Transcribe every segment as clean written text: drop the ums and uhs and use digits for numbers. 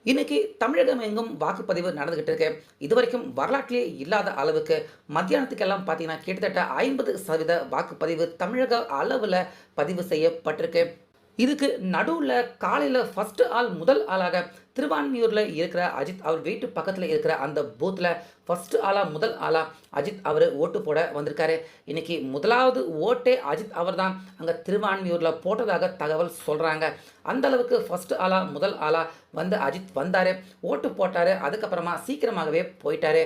இன்னைக்கு தமிழகம் எங்கும் வாக்குப்பதிவு நடந்துகிட்டு இருக்கு. இதுவரைக்கும் வரலாற்றிலே இல்லாத அளவுக்கு மத்தியானத்துக்கெல்லாம் பார்த்தீங்கன்னா, கிட்டத்தட்ட 50% வாக்குப்பதிவு தமிழக அளவுல பதிவு செய்யப்பட்டிருக்கு. இதுக்கு நடுவுல காலையில ஃபர்ஸ்ட் முதல் ஆளாக திருவான்மியூர்ல இருக்கிற அஜித் அவர் வீட்டு பக்கத்துல இருக்கிற அந்த பூத்ல ஃபர்ஸ்ட் முதல் ஆளா அஜித் அவர் ஓட்டு போட வந்திருக்காரு. இன்னைக்கு முதலாவது ஓட்டே அஜித் அவர் தான் அங்க திருவான்மியூர்ல போட்டதாக தகவல் சொல்றாங்க. அந்த அளவுக்கு ஃபர்ஸ்ட் முதல் ஆளா வந்து அஜித் வந்தாரு, ஓட்டு போட்டாரு. அதுக்கப்புறமா சீக்கிரமாகவே போயிட்டாரு.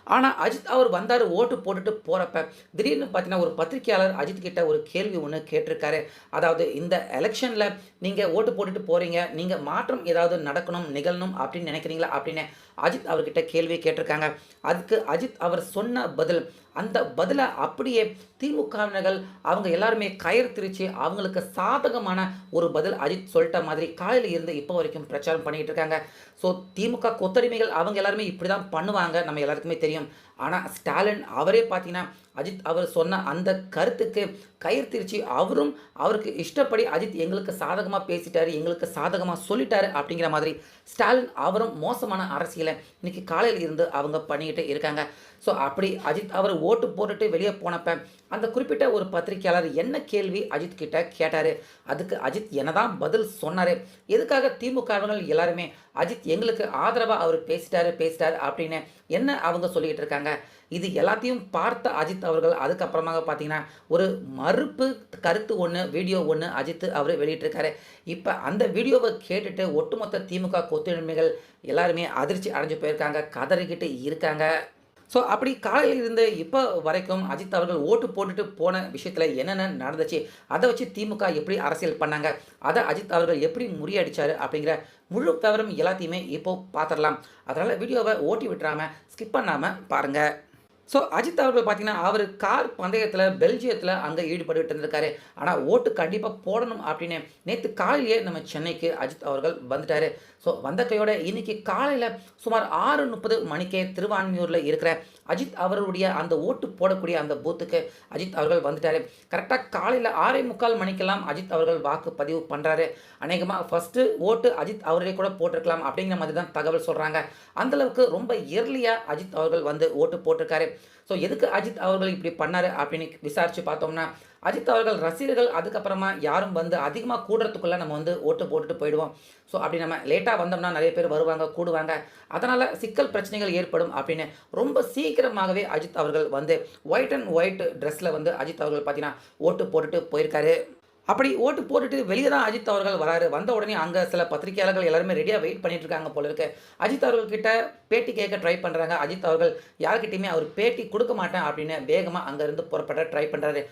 ஆனா, அஜித் அவர் வந்தாரு ஓட்டு போட்டுட்டு போறப்ப, திடீர்னு பார்த்தீங்கன்னா, ஒரு பத்திரிக்கையாளர் அஜித் கிட்ட ஒரு கேள்வி ஒண்ணு கேட்டிருக்காரு. அதாவது, "இந்த எலக்ஷன்ல நீங்க ஓட்டு போட்டுட்டு போறீங்க. நீங்க மாற்றம் ஏதாவது நடக்கணும், நிகழணும் அப்படின்னு நினைக்கிறீங்களா?" அப்படின்னு அஜித் அவர்கிட்ட கேள்வி கேட்டிருக்காங்க. அதுக்கு அஜித் அவர் சொன்ன பதில், அந்த பதில அப்படியே திமுகவினர்கள் அவங்க எல்லாருமே கயிறு திரிச்சு, அவங்களுக்கு சாதகமான ஒரு பதில் அஜித் சொல்லிட்ட மாதிரி காலையில இருந்து இப்போ வரைக்கும் பிரச்சாரம் பண்ணிட்டு இருக்காங்க. ஸோ திமுக கொத்தடிமைகள் அவங்க எல்லாருமே இப்படி தான் பண்ணுவாங்க. நம்ம எல்லாருக்குமே தெரியும். ஆனா ஸ்டாலின் அவரே பார்த்தீங்கன்னா, அஜித் அவர் சொன்ன அந்த கருத்துக்கு கயிறு திரிச்சு அவரும் அவருக்கு இஷ்டப்படி அஜித் எங்களுக்கு சாதகமா பேசிட்டாரு, எங்களுக்கு சாதகமா சொல்லிட்டாரு அப்படிங்கிற மாதிரி ஸ்டாலின் அவரும் மோசமான அரசியலை இன்னைக்கு காலையில இருந்து அவங்க பண்ணிக்கிட்டு இருக்காங்க. ஸோ அப்படி அஜித் அவர் ஓட்டு போட்டுட்டு வெளியே போனப்ப அந்த குறிப்பிட்ட ஒரு பத்திரிகையாளர் என்ன கேள்வி அஜித் கிட்ட கேட்டாரு. அதுக்கு அஜித் என்னதான் பதில் சொன்னாரு. எதுக்காக திமுகவினர்கள் எல்லாருமே அஜித் எங்களுக்கு ஆதரவா அவர் பேசிட்டாரு பேசிட்டாரு அப்படின்னு என்ன அவங்க சொல்லிக்கிட்டு இருக்காங்க. இது எல்லாத்தையும் பார்த்த அஜித் அவர்கள் அதுக்கப்புறமாக பார்த்தீங்கன்னா, ஒரு மறுப்பு கருத்து ஒண்ணு, வீடியோ ஒண்ணு அஜித் அவரு வெளியிட்டிருக்காரு. இப்ப அந்த வீடியோவ கேட்டுட்டு ஒட்டுமொத்த திமுக கொத்தடிமைகள் எல்லாருமே அதிர்ச்சி அடைஞ்சு போயிருக்காங்க. கதறிக்கிட்டு இருக்காங்க. ஸோ அப்படி காலையில இருந்து இப்போ வரைக்கும் அஜித் அவர்கள் ஓட்டு போட்டுட்டு போன விஷயத்துல என்னென்ன நடந்துச்சு, அதை வச்சு திமுக எப்படி அரசியல் பண்ணாங்க, அதை அஜித் அவர்கள் எப்படி முறியடிச்சாரு அப்படிங்கிற முழு விவரம் எல்லாத்தையுமே இப்போ பார்த்துடலாம். அதனால வீடியோவை ஓட்டி விட்டுறாம ஸ்கிப் பண்ணாம பாருங்க. ஸோ அஜித் அவர்கள் பார்த்தீங்கன்னா, அவர் கார் பந்தயத்தில பெல்ஜியத்தில அங்க ஈடுபட்டுட்டு இருந்திருக்காரு. ஆனா ஓட்டு கண்டிப்பா போடணும் அப்படின்னு நேத்து காலையிலேயே நம்ம சென்னைக்கு அஜித் அவர்கள் வந்துட்டாரு. ஸோ வந்த கையோட இன்னைக்கு காலையில சுமார் 6:30 மணிக்கே திருவான்மியூர்ல இருக்கிற அஜித் அவர்களுடைய அந்த ஓட்டு போடக்கூடிய அந்த பூத்துக்கு அஜித் அவர்கள் வந்துட்டாரு. கரெக்ட்டா காலையில 6:45 மணிக்கெல்லாம் அஜித் அவர்கள் வாக்கு பதிவு பண்றாரு. அநேகமா ஃபர்ஸ்ட்டு ஓட்டு அஜித் அவரே கூட போட்டிருக்கலாம் அப்படிங்கிற மாதிரி தான் தகவல் சொல்றாங்க. அந்த அளவுக்கு ரொம்ப இயர்லியா அஜித் அவர்கள் வந்து ஓட்டு போட்டிருக்காரு. ஸோ எதுக்கு அஜித் அவர்கள் இப்படி பண்ணாரு அப்படின்னு விசாரிச்சு பார்த்தோம்னா, அஜித் அவர்கள் ரசிகர்கள் அதுக்கப்புறமா யாரும் வந்து அதிகமா கூடுறதுக்குள்ள நம்ம வந்து ஓட்டு போட்டுட்டு போயிடுவோம். ஸோ அப்படி நம்ம லேட்டா வந்தோம்னா நெறைய பேர் வருவாங்க, கூடுவாங்க. அதனால சிக்கல் பிரச்சனைகள் ஏற்படும் அப்படின்னு ரொம்ப சீக்கிரமாகவே அஜித் அவர்கள் வந்து ஒயிட் அண்ட் ஒயிட் ட்ரெஸ்ல வந்து அஜித் அவர்கள் பார்த்தீங்கன்னா, ஓட்டு போட்டுட்டு போயிருக்காரு. அப்படி ஓட்டு போட்டுட்டு வெளியே தான் அஜித் அவர்கள் வராரு. வந்த உடனே அங்க சில பத்திரிகையாளர்கள் எல்லாருமே ரெடியா வெயிட் பண்ணிட்டு இருக்காங்க போல இருக்கு. அஜித் அவர்கள் கிட்ட பேட்டி கேட்க ட்ரை பண்றாங்க. அஜித் அவர்கள் யார்கிட்டயுமே அவர் பேட்டி குடுக்க மாட்டேன் அப்படின்னு வேகமா அங்க இருந்து புறப்பட ட்ரை பண்றாரு.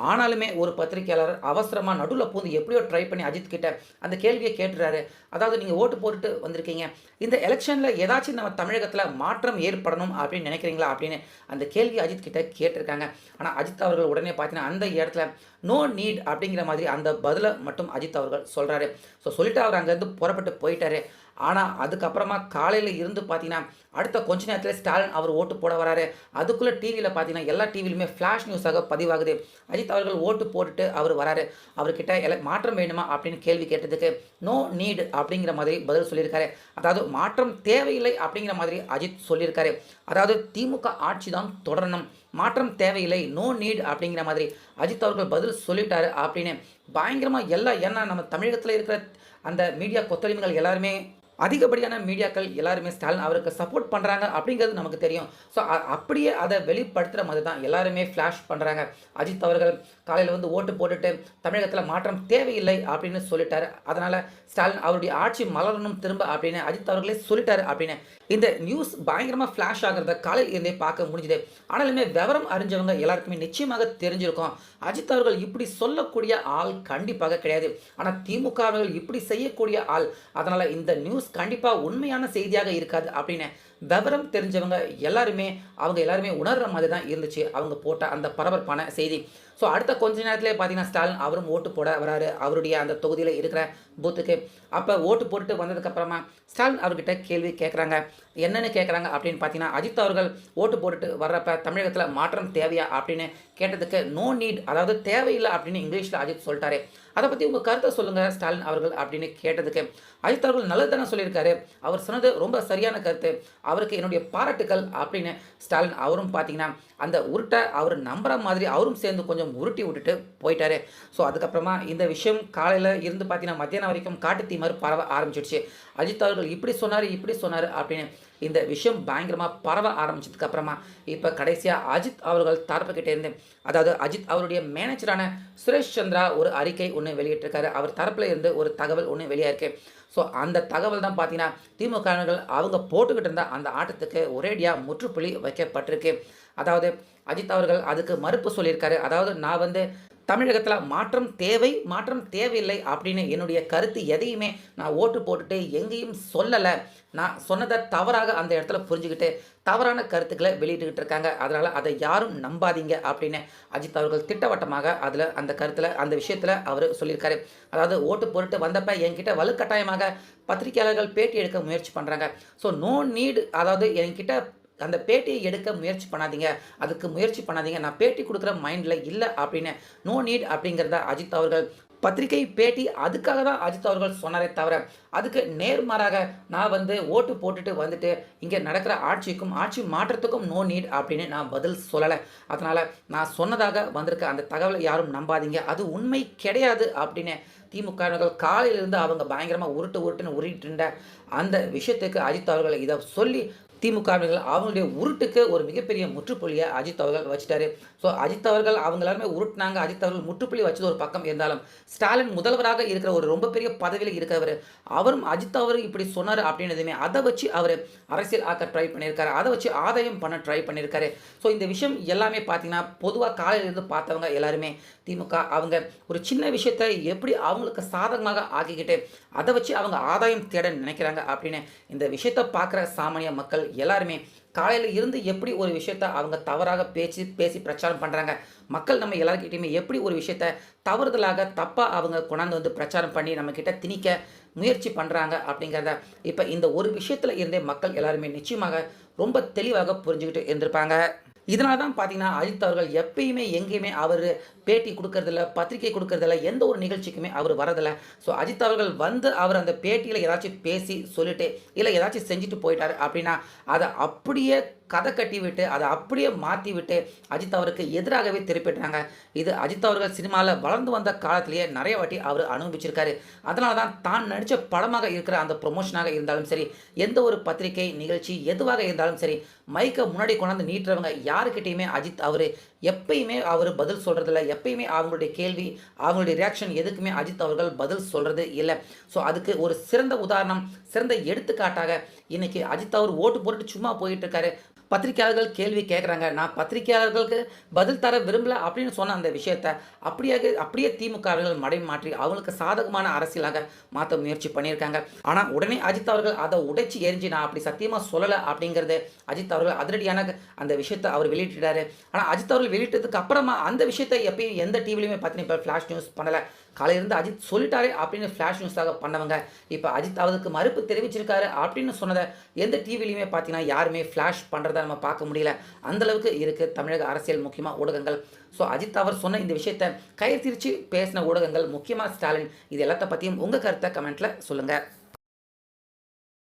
ஆனாலுமே ஒரு பத்திரிகையாளர் அவசரமா நடுவுல பூந்து எப்படியோ ட்ரை பண்ணி அஜித் கிட்ட அந்த கேள்வியை கேட்டுறாரு. அதாவது, நீங்க ஓட்டு போட்டுட்டு வந்திருக்கீங்க. இந்த எலெக்ஷன்ல ஏதாச்சும் நம்ம தமிழகத்துல மாற்றம் ஏற்படணும் அப்படின்னு நினைக்கிறீங்களா? அப்படின்னு அந்த கேள்வி அஜித் கிட்ட கேட்டிருக்காங்க. ஆனா அஜித் அவர்கள் உடனே பார்த்தீங்கன்னா, அந்த இடத்துல நோ நீட் அப்படிங்கிற மாதிரி அந்த பதில மட்டும் அஜித் அவர்கள் சொல்றாரு. ஸோ சொல்லிட்டு அவர் அங்கேருந்து புறப்பட்டு போயிட்டாரு. ஆனா அதுக்கப்புறமா காலையில இருந்து பார்த்தீங்கன்னா, அடுத்த கொஞ்ச நேரத்தில ஸ்டாலின் அவர் ஓட்டு போட வராரு. அதுக்குள்ள டிவியில பார்த்தீங்கன்னா, எல்லா டிவியிலுமே ஃபிளாஷ் நியூஸாக பதிவாகுது. அஜித் அவர்கள் ஓட்டு போட்டுட்டு அவர் வராரு. அவர்கிட்ட மாற்றம் வேணுமா அப்படின்னு கேள்வி கேட்டதுக்கு, நோ நீட் அப்படிங்கிற மாதிரி பதில் சொல்லியிருக்காரு. அதாவது மாற்றம் தேவையில்லை அப்படிங்கிற மாதிரி அஜித் சொல்லியிருக்காரு. அதாவது திமுக ஆட்சி தான் தொடரணும், மாற்றம் தேவையில்லை, நோ நீட் அப்படிங்கிற மாதிரி அஜித் அவர்கள் பதில் சொல்லிட்டாரு அப்படின்னு பயங்கரமா ஏன்னா நம்ம தமிழகத்தில இருக்கிற அந்த மீடியா கொத்தடிமைகள் எல்லாருமே அதிகப்படியான மீடியாக்கள் எல்லாருமே ஸ்டாலின் அவருக்கு சப்போர்ட் பண்றாங்க அப்படிங்கிறது நமக்கு தெரியும். ஸோ அப்படியே அதை வெளிப்படுத்துற மாதிரி தான் எல்லாருமே ஃபிளாஷ் பண்றாங்க. அஜித் அவர்கள் காலையில வந்து ஓட்டு போட்டுட்டு தமிழகத்தில் மாற்றம் தேவையில்லை அப்படின்னு சொல்லிட்டாரு. அதனால ஸ்டாலின் அவருடைய ஆட்சி மலரணும் திரும்ப அப்படின்னு அஜித் அவர்களே சொல்லிட்டாரு அப்படின்னு இந்த நியூஸ் பயங்கரமா ஃபிளாஷ் ஆகிறத காலையில் இருந்தே பார்க்க முடிஞ்சுது. ஆனாலுமே விவரம் அறிஞ்சவங்க எல்லாருக்குமே நிச்சயமாக தெரிஞ்சிருக்கும், அஜித் அவர்கள் இப்படி சொல்லக்கூடிய ஆள் கண்டிப்பாக கிடையாது. ஆனால் திமுக அவர்கள் இப்படி செய்யக்கூடிய ஆள். அதனால இந்த நியூஸ் கண்டிப்பா உண்மையான செய்தியாக இருக்காது அப்படின்னு விவரம் தெரிஞ்சவங்க அவங்க எல்லாருமே உணர்ற மாதிரி தான் இருந்துச்சு அவங்க போட்ட அந்த பரபரப்பான செய்தி. ஸோ அடுத்த கொஞ்ச நேரத்திலே பார்த்தீங்கன்னா, ஸ்டாலின் அவரும் ஓட்டு போட வராரு அவருடைய அந்த தொகுதியில் இருக்கிற பூத்துக்கு. அப்போ ஓட்டு போட்டுட்டு வந்ததுக்கப்புறமா ஸ்டாலின் அவர்கிட்ட கேள்வி கேட்குறாங்க. என்னென்னு கேட்குறாங்க அப்படின்னு பார்த்தீங்கன்னா, அஜித் அவர்கள் ஓட்டு போட்டுட்டு வர்றப்ப தமிழகத்தில் மாற்றம் தேவையா அப்படின்னு கேட்டதுக்கு நோ நீட், அதாவது தேவையில்லை அப்படின்னு இங்கிலீஷில் அஜித் சொல்லிட்டாரு. அதை பற்றி உங்கள் கருத்தை சொல்லுங்கள் ஸ்டாலின் அவர்கள் அப்படின்னு கேட்டதுக்கு அஜித் அவர்கள் நல்லது தானே சொல்லியிருக்காரு, அவர் சொன்னது ரொம்ப சரியான கருத்து, அவருக்கு என்னுடைய பாராட்டுக்கள் அப்படின்னு ஸ்டாலின் அவரும் பார்த்தீங்கன்னா அந்த உருட்டை அவர் நம்புற மாதிரி அவரும் சேர்ந்து கொஞ்சம் உருட்டி விட்டுட்டு போயிட்டாரு. ஸோ அதுக்கப்புறமா இந்த விஷயம் காலையில் இருந்து பார்த்தீங்கன்னா மத்தியானம் வரைக்கும் காட்டு தீ மாதிரி பரவ ஆரம்பிச்சிடுச்சு. அஜித் அவர்கள் இப்படி சொன்னார் அப்படின்னு இந்த விஷயம் பயங்கரமாக பரவ ஆரம்பிச்சதுக்கு அப்புறமா இப்போ கடைசியாக அஜித் அவர்கள் தரப்புக்கிட்டே இருந்து, அதாவது அஜித் அவருடைய மேனேஜரான சுரேஷ் சந்திரா ஒரு அறிக்கை ஒன்று வெளியிட்டிருக்காரு. அவர் தரப்பில் இருந்து ஒரு தகவல் ஒன்று வெளியாயிருக்கு. ஸோ அந்த தகவல் தான் பார்த்தீங்கன்னா திமுகவினர்கள் அவங்க போட்டுக்கிட்டு இருந்த அந்த ஆட்டத்துக்கு ஒரேடியாக முற்றுப்புள்ளி வைக்கப்பட்டிருக்கு. அதாவது அஜித் அவர்கள் அதுக்கு மறுப்பு சொல்லியிருக்காரு. அதாவது நான் தமிழகத்தில் மாற்றம் தேவையில்லை அப்படின்னு என்னுடைய கருத்து எதையுமே நான் ஓட்டு போட்டுட்டு எங்கேயும் சொல்லலை. நான் சொன்னதை தவறாக அந்த இடத்துல புரிஞ்சுக்கிட்டு தவறான கருத்துக்களை வெளியிட்டுக்கிட்டு இருக்காங்க. அதனால் அதை யாரும் நம்பாதீங்க அப்படின்னு அஜித் அவர்கள் திட்டவட்டமாக அந்த விஷயத்தில் அவர் சொல்லியிருக்காரு. அதாவது ஓட்டு போட்டு வந்தப்போ என்கிட்ட வலுக்கட்டாயமாக பத்திரிகையாளர்கள் பேட்டி எடுக்க முயற்சி பண்ணுறாங்க. ஸோ நோ நீடு, அதாவது என்கிட்ட அந்த பேட்டியை எடுக்க முயற்சி பண்ணாதீங்க, நான் பேட்டி கொடுக்குற மைண்டில் இல்லை அப்படின்னு நோ நீட் அப்படிங்கிறத அஜித் அவர்கள் பத்திரிகை பேட்டி அதுக்காக தான் அஜித் அவர்கள் சொன்னாரே தவிர அதுக்கு நேர்மாறாக நான் ஓட்டு போட்டுட்டு வந்துட்டு இங்கே நடக்கிற ஆட்சி மாற்றத்துக்கும் நோ நீட் அப்படின்னு நான் பதில் சொல்லலை. அதனால் நான் சொன்னதாக வந்திருக்க அந்த தகவலை யாரும் நம்பாதீங்க, அது உண்மை கிடையாது அப்படின்னு திமுகவினர்கள் காலையிலிருந்து அவங்க பயங்கரமாக உருட்டுன்னு உருட்டிட்டு இருந்த அந்த விஷயத்துக்கு அஜித் அவர்கள் இதை சொல்லி திமுகவினர்கள் அவங்களுடைய உருட்டுக்கு ஒரு மிகப்பெரிய முற்றுப்புள்ளியை அஜித் அவர்கள் வச்சுட்டாரு. ஸோ அஜித் அவர்கள் அவங்க எல்லாருமே உருட்டினாங்க. அஜித் அவர்கள் முற்றுப்புள்ளி வச்சது ஒரு பக்கம் இருந்தாலும் ஸ்டாலின் முதல்வராக இருக்கிற ஒரு ரொம்ப பெரிய பதவியில் இருக்கிறவர் அவரும் அஜித் அவர் இப்படி சொன்னார் அப்படின்னதுமே அதை வச்சு அவர் அரசியல் ஆக்க ட்ரை பண்ணியிருக்காரு, அதை வச்சு ஆதாயம் பண்ண ட்ரை பண்ணியிருக்காரு. ஸோ இந்த விஷயம் எல்லாமே பார்த்தீங்கன்னா பொதுவாக காலையிலிருந்து பார்த்தவங்க எல்லாருமே திமுக அவங்க ஒரு சின்ன விஷயத்தை எப்படி அவங்களுக்கு சாதகமாக ஆக்கிக்கிட்டு அதை வச்சு அவங்க ஆதாயம் தேட நினைக்கிறாங்க அப்படின்னு இந்த விஷயத்தை பார்க்குற சாமானிய மக்கள் எல்லாருமே காலையில் இருந்து எப்படி ஒரு விஷயத்த அவங்க தவறாக பேசி பிரச்சாரம் பண்ணுறாங்க, மக்கள் நம்ம எல்லாருக்கிட்டையுமே எப்படி ஒரு விஷயத்த தவறுதலாக தப்பாக அவங்க கொண்டாந்து பிரச்சாரம் பண்ணி நம்மக்கிட்ட திணிக்க முயற்சி பண்ணுறாங்க அப்படிங்கிறத இப்போ இந்த ஒரு விஷயத்தில் இருந்தே மக்கள் எல்லாருமே நிச்சயமாக ரொம்ப தெளிவாக புரிஞ்சுக்கிட்டு இருந்திருப்பாங்க. இதனால தான் பார்த்தீங்கன்னா அஜித் அவர்கள் எப்பயுமே எங்கேயுமே அவர் பேட்டி கொடுக்கறதில்ல, பத்திரிகை கொடுக்கறதில்ல, எந்த ஒரு நிகழ்ச்சிக்குமே அவர் வரதில்லை. ஸோ அஜித் அவர்கள் அவர் அந்த பேட்டியில் ஏதாச்சும் பேசி சொல்லிட்டு இல்லை ஏதாச்சும் செஞ்சுட்டு போயிட்டார் அப்படின்னா அதை அப்படியே கதை கட்டி விட்டு அதை அப்படியே மாற்றி விட்டு அஜித் அவருக்கு எதிராகவே திருப்பிடுறாங்க. இது அஜித் அவர்கள் சினிமாவில் வளர்ந்து வந்த காலத்திலேயே நிறைய வாட்டி அவர் அனுபவிச்சிருக்காரு. அதனால தான் நடித்த படமாக இருக்கிற அந்த ப்ரொமோஷனாக இருந்தாலும் சரி, எந்த ஒரு பத்திரிகை நிகழ்ச்சி எதுவாக இருந்தாலும் சரி, மைக்கை முன்னாடி கொண்டாந்து நீட்டுறவங்க யாருக்கிட்டையுமே அஜித் எப்பயுமே அவர் பதில் சொல்கிறதில்ல, எப்பயுமே அவங்களுடைய கேள்வி அவங்களுடைய ரியாக்ஷன் எதுக்குமே அஜித் அவர்கள் பதில் சொல்கிறது இல்லை. ஸோ அதுக்கு ஒரு சிறந்த உதாரணம், சிறந்த எடுத்துக்காட்டாக இன்னைக்கு அஜித் அவர் ஓட்டு போட்டு சும்மா போயிட்டு இருக்காரு. பத்திரிகையாளர்கள் கேள்வி கேட்குறாங்க, நான் பத்திரிகையாளர்களுக்கு பதில் தர விரும்பல அப்படின்னு சொன்ன அந்த விஷயத்தை அப்படியே திமுகவர்கள் மாற்றி அவங்களுக்கு சாதகமான அரசியலாக மாற்ற முயற்சி பண்ணியிருக்காங்க. ஆனால் உடனே அஜித் அவர்கள் அதை உடைச்சி எரிஞ்சு நான் அப்படி சத்தியமாக சொல்லலை அப்படிங்கிறது அஜித் அவர்கள் அதிரடியான அந்த விஷயத்தை அவர் வெளியிட்டாரு. ஆனால் அஜித் அவர்கள் வெளியிட்டதுக்கு அப்புறமா அந்த விஷயத்தை எப்பயும் எந்த டிவிலையுமே பார்த்தீங்கன்னா இப்போ ஃப்ளாஷ் நியூஸ் பண்ணலை. காலையிலிருந்து அஜித் சொல்லிட்டாரே அப்படின்னு ஃப்ளாஷ் நியூஸாக பண்ணவங்க இப்போ அஜித் அவருக்கு மறுப்பு தெரிவிச்சிருக்காரு அப்படின்னு சொன்னதை எந்த டிவிலையுமே பார்த்தீங்கன்னா யாருமே ஃப்ளாஷ் பண்ணுறதை நம்ம பார்க்க முடியல. அந்தளவுக்கு இருக்குது தமிழக அரசியல், முக்கியமாக ஊடகங்கள். ஸோ அஜித் அவர் சொன்ன இந்த விஷயத்தை கயிறு திரிச்சு பேசின ஊடகங்கள், முக்கியமாக ஸ்டாலின், இது எல்லாத்த பற்றியும் உங்கள் கருத்தை கமெண்ட்டில் சொல்லுங்கள்.